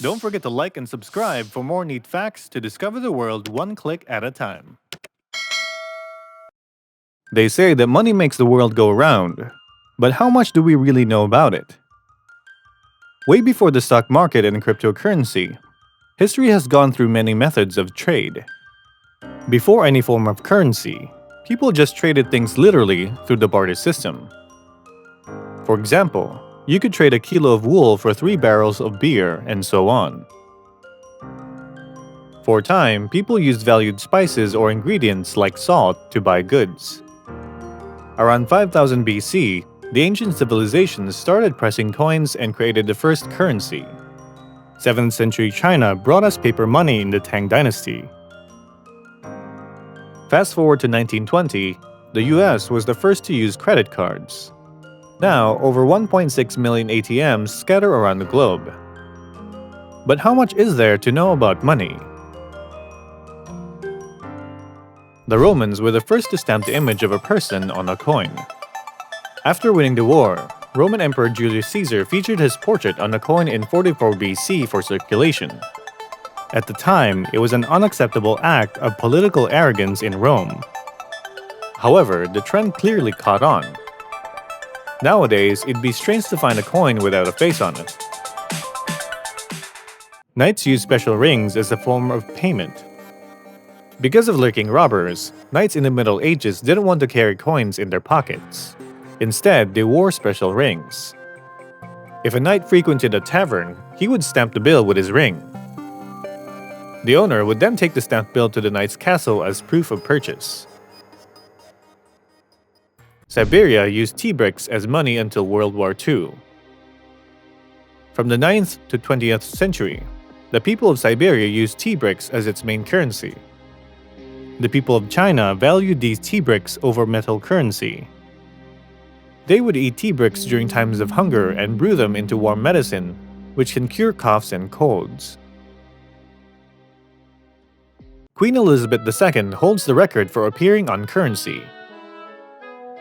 Don't forget to like and subscribe for more neat facts to discover the world one click at a time. They say that money makes the world go round, but how much do we really know about it? Way before the stock market and cryptocurrency, history has gone through many methods of trade. Before any form of currency, people just traded things literally through the barter system. For example, you could trade a kilo of wool for 3 barrels of beer, and so on. For a time, people used valued spices or ingredients like salt to buy goods. Around 5000 BC, the ancient civilizations started pressing coins and created the first currency. 7th century China brought us paper money in the Tang Dynasty. Fast forward to 1920, the US was the first to use credit cards. Now, over 1.6 million ATMs scatter around the globe. But how much is there to know about money? The Romans were the first to stamp the image of a person on a coin. After winning the war, Roman Emperor Julius Caesar featured his portrait on a coin in 44 BC for circulation. At the time, it was an unacceptable act of political arrogance in Rome. However, the trend clearly caught on. Nowadays, it'd be strange to find a coin without a face on it. Knights use special rings as a form of payment. Because of lurking robbers, knights in the Middle Ages didn't want to carry coins in their pockets. Instead, they wore special rings. If a knight frequented a tavern, he would stamp the bill with his ring. The owner would then take the stamped bill to the knight's castle as proof of purchase. Siberia used tea bricks as money until World War II. From the 9th to 20th century, the people of Siberia used tea bricks as its main currency. The people of China valued these tea bricks over metal currency. They would eat tea bricks during times of hunger and brew them into warm medicine, which can cure coughs and colds. Queen Elizabeth II holds the record for appearing on currency.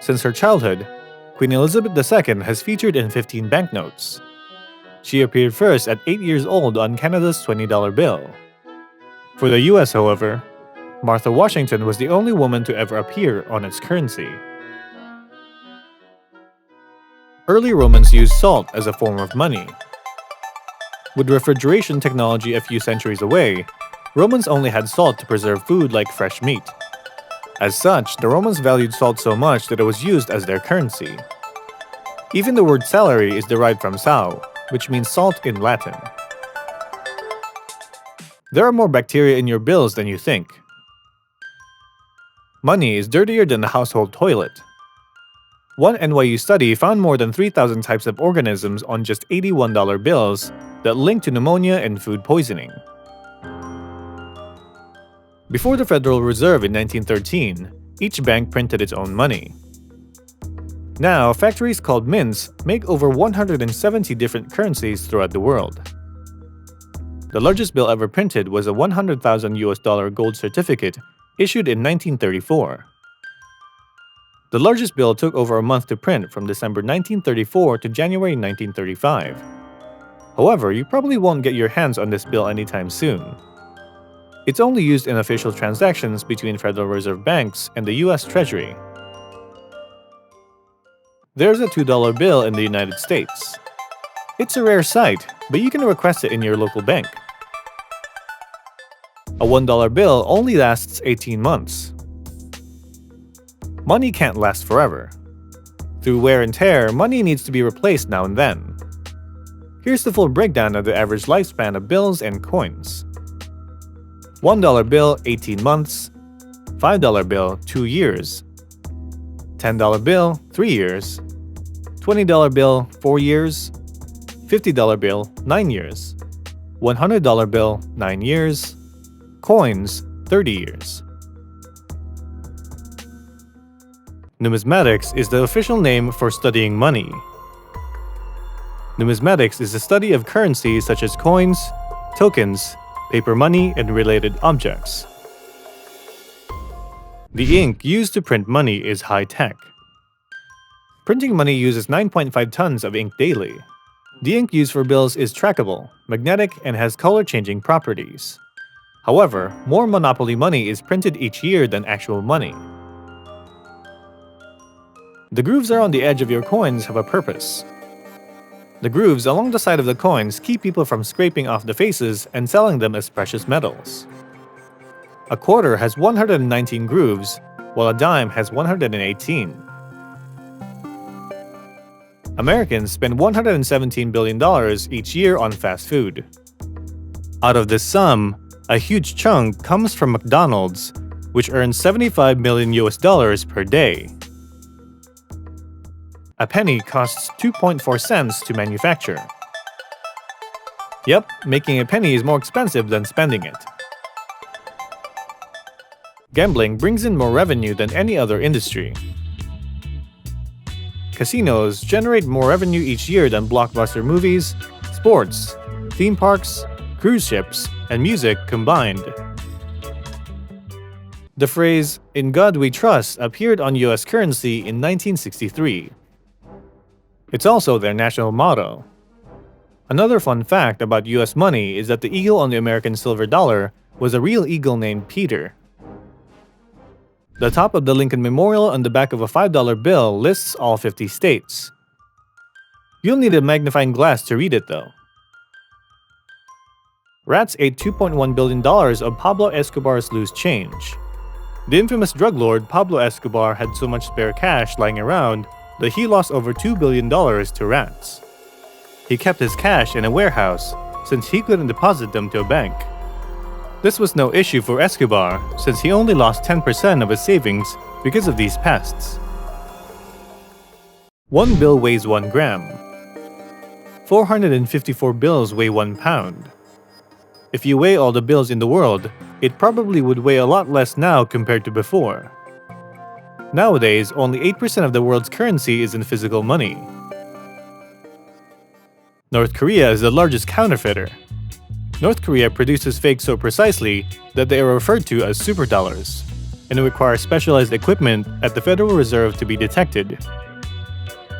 Since her childhood, Queen Elizabeth II has featured in 15 banknotes. She appeared first at 8 years old on Canada's $20 bill. For the US, however, Martha Washington was the only woman to ever appear on its currency. Early Romans used salt as a form of money. With refrigeration technology a few centuries away, Romans only had salt to preserve food like fresh meat. As such, the Romans valued salt so much that it was used as their currency. Even the word salary is derived from sal, which means salt in Latin. There are more bacteria in your bills than you think. Money is dirtier than the household toilet. One NYU study found more than 3,000 types of organisms on just $81 bills that link to pneumonia and food poisoning. Before the Federal Reserve in 1913, each bank printed its own money. Now, factories called mints make over 170 different currencies throughout the world. The largest bill ever printed was a $100,000 gold certificate issued in 1934. The largest bill took over a month to print from December 1934 to January 1935. However, you probably won't get your hands on this bill anytime soon. It's only used in official transactions between Federal Reserve banks and the US Treasury. There's a $2 bill in the United States. It's a rare sight, but you can request it in your local bank. A $1 bill only lasts 18 months. Money can't last forever. Through wear and tear, money needs to be replaced now and then. Here's the full breakdown of the average lifespan of bills and coins. $1 bill, 18 months. $5 bill, 2 years. $10 bill, 3 years. $20 bill, 4 years. $50 bill, 9 years. $100 bill, 9 years. Coins, 30 years. Numismatics is the official name for studying money. Numismatics is the study of currencies such as coins, tokens, paper money, and related objects. The ink used to print money is high-tech. Printing money uses 9.5 tons of ink daily. The ink used for bills is trackable, magnetic, and has color-changing properties. However, more monopoly money is printed each year than actual money. The grooves around the edge of your coins have a purpose. The grooves along the side of the coins keep people from scraping off the faces and selling them as precious metals. A quarter has 119 grooves, while a dime has 118. Americans spend $117 billion each year on fast food. Out of this sum, a huge chunk comes from McDonald's, which earns $75 million per day. A penny costs 2.4 cents to manufacture. Yep, making a penny is more expensive than spending it. Gambling brings in more revenue than any other industry. Casinos generate more revenue each year than blockbuster movies, sports, theme parks, cruise ships, and music combined. The phrase, "In God We Trust," appeared on US currency in 1963. It's also their national motto. Another fun fact about US money is that the eagle on the American silver dollar was a real eagle named Peter. The top of the Lincoln Memorial on the back of a $5 bill lists all 50 states. You'll need a magnifying glass to read it though. Rats ate $2.1 billion of Pablo Escobar's loose change. The infamous drug lord Pablo Escobar had so much spare cash lying around that he lost over $2 billion to rats. He kept his cash in a warehouse since he couldn't deposit them to a bank. This was no issue for Escobar since he only lost 10% of his savings because of these pests. One bill weighs 1 gram. 454 bills weigh 1 pound. If you weigh all the bills in the world, it probably would weigh a lot less now compared to before. Nowadays, only 8% of the world's currency is in physical money. North Korea is the largest counterfeiter. North Korea produces fakes so precisely that they are referred to as superdollars, and require specialized equipment at the Federal Reserve to be detected.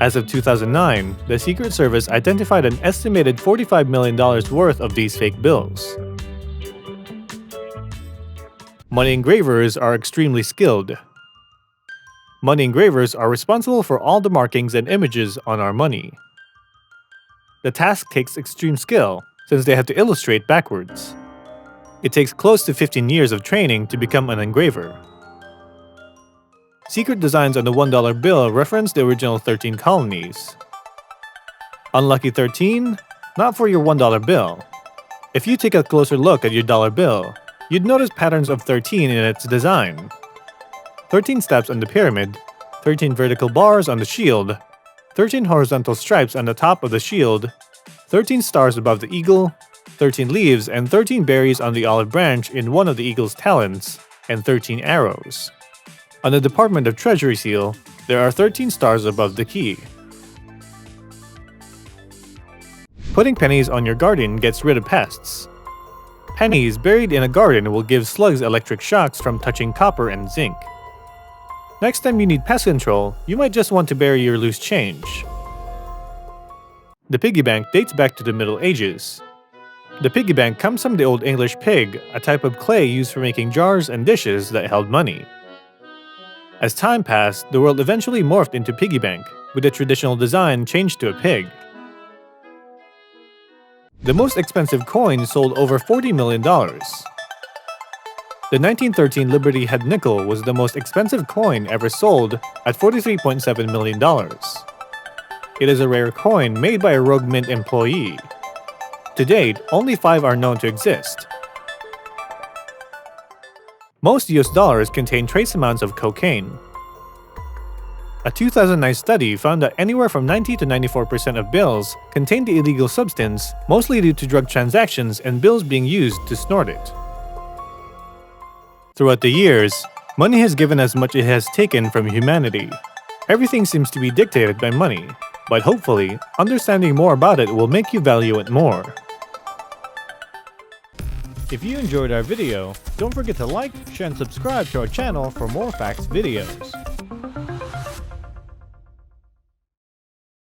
As of 2009, the Secret Service identified an estimated $45 million worth of these fake bills. Money engravers are extremely skilled. Money engravers are responsible for all the markings and images on our money. The task takes extreme skill, since they have to illustrate backwards. It takes close to 15 years of training to become an engraver. Secret designs on the $1 bill reference the original 13 colonies. Unlucky 13? Not for your $1 bill. If you take a closer look at your dollar bill, you'd notice patterns of 13 in its design. 13 steps on the pyramid, 13 vertical bars on the shield, 13 horizontal stripes on the top of the shield, 13 stars above the eagle, 13 leaves and 13 berries on the olive branch in one of the eagle's talons, and 13 arrows. On the Department of Treasury seal, there are 13 stars above the key. Putting pennies on your garden gets rid of pests. Pennies buried in a garden will give slugs electric shocks from touching copper and zinc. Next time you need pest control, you might just want to bury your loose change. The piggy bank dates back to the Middle Ages. The piggy bank comes from the Old English pig, a type of clay used for making jars and dishes that held money. As time passed, the world eventually morphed into piggy bank, with the traditional design changed to a pig. The most expensive coin sold over $40 million. The 1913 Liberty Head nickel was the most expensive coin ever sold at $43.7 million. It is a rare coin made by a rogue mint employee. To date, only 5 are known to exist. Most US dollars contain trace amounts of cocaine. A 2009 study found that anywhere from 90 to 94% of bills contain the illegal substance, mostly due to drug transactions and bills being used to snort it. Throughout the years, money has given as much as it has taken from humanity. Everything seems to be dictated by money, but hopefully, understanding more about it will make you value it more. If you enjoyed our video, don't forget to like, share, and subscribe to our channel for more facts videos.